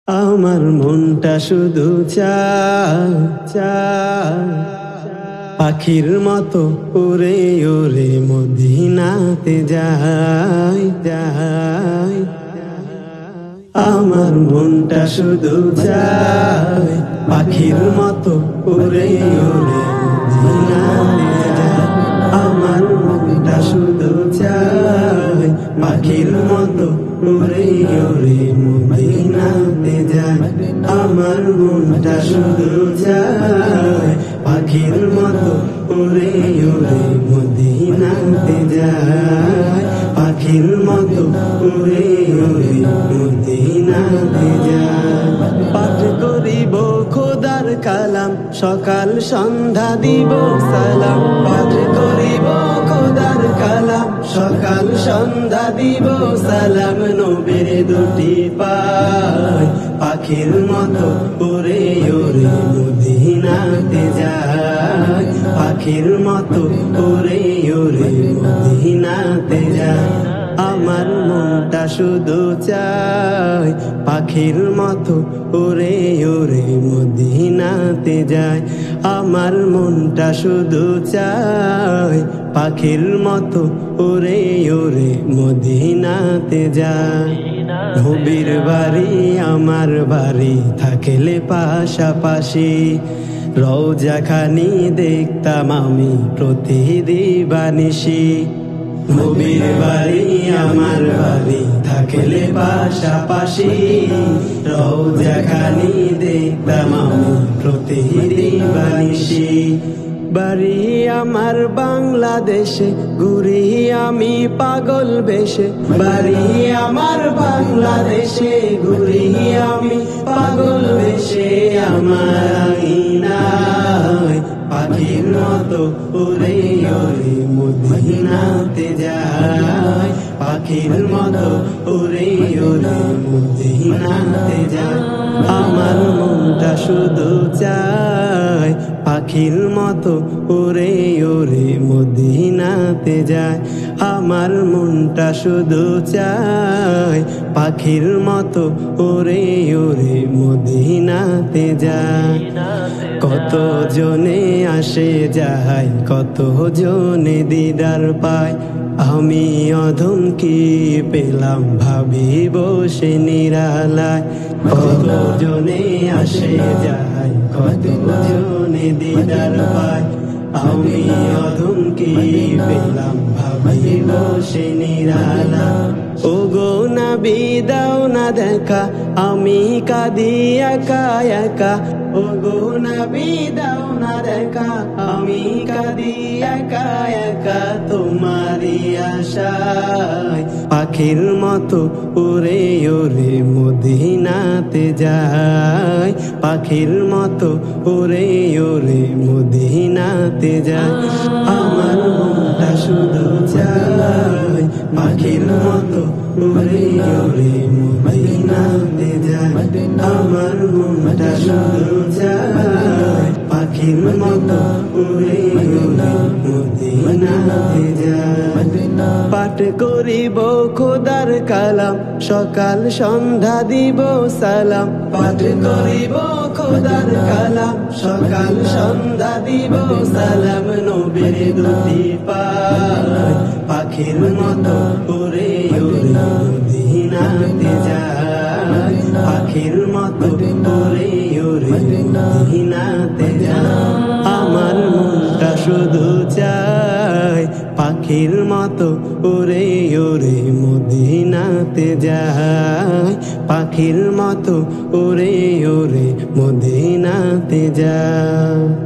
আমার মনটা শুধু চায় পাখির মতো উড়ে উড়ে মদিনাতে যায়। আমার মনটা শুধু চায় পাখির মতো উড়ে উড়ে মদিনাতে যায়। আমার মনটা শুধু চায় পাখির মতো উড়ে উড়ে মদিনাতে যায়। আমার মনটা শুধু চায় পাখির মতো উড়ে উড়ে মদিনাতে যায়। পাখির মতো উড়ে উড়ে মদিনাতে যায়। পাঠ করিব খোদার কালাম, সকাল সন্ধ্যা দিব সালাম। পাঠ করিব খোদার কালাম, সকাল সন্ধ্যা দিব সালাম। নবীর দুটি পায় পাখির মতো উড়ে উড়ে মদিনাতে যায়। পাখির মতো উড়ে উড়ে মদিনাতে যায়। আমার মনটা শুধু চায় পাখির মতো উড়ে উড়ে মদিনাতে যায়। আমার মনটা শুধু চায় পাখির মতো উড়ে উড়ে মদিনাতে যায়। নবীর বাড়ি আমার বাড়ি থাকলে পাশাপাশি, রওজা খানি দেখতাম আমি প্রতি দিবানিশি। নবীর বাড়ি আমার বাড়ি থাকলে পাশাপাশি, রওজা খানি দেখতাম আমি প্রতি দিবানিশি। বাড়ি আমার বাংলাদেশে, ঘুরি আমি পাগল বেশে। বাড়ি আমার বাংলাদেশে, ঘুরি আমি পাগল বেশে। আমার আঙিনায় পাখির মতো উড়ে উড়ে মদিনাতে যায়। পাখির মতো উড়ে উড়ে মদিনাতে যায়। আমার মনটা শুধু চায় পাখির মতো উড়ে উড়ে মদিনাতে যায়। আমার মনটা শুধু চায় পাখির মতো উড়ে উড়ে মদিনাতে যায়। কত জনে আসে যায়, কত জনে দিদার পায়। আমি অধম কি পেলাম ভাবি বসে নিরালায়। কত জনে আসে যায়, কত জনে দিদার পায়। আমি অধম কি পেলাম ভাবি বসে নিরালায়। ও গো নবী দাও না দেখা, আমি কাঁদি একা একা। ও গো নবী দাও না দেখা, আমি কাঁদি একা একা। তোমারই আশায় পাখির মতো উড়ে উড়ে মদিনাতে যায়। পাখির মতো উড়ে উড়ে মদিনাতে যায়। আমার মনটা শুধু চায় পাখির মতো উড়ে উড়ে মদিনাতে যায়। আমার মনটা শুধু চায় পাখির মতো উড়ে উড়ে মদিনাতে যায়। পাঠ করিব খোদার কালাম, সকাল সন্ধ্যা দিব সালাম। পাঠ করিব খোদার কালাম, সকাল সন্ধ্যা দিব সালাম। নবীর দুটি পায় পাখির মতো উড়ে উড়ে মদিনাতে যায়। পাখির মতো উড়ে উড়ে মদিনাতে যায়। আমার মনটা শুধু চায় পাখির মতো উড়ে উড়ে মদিনাতে যায়। পাখির মতো উড়ে উড়ে মদিনাতে যায়।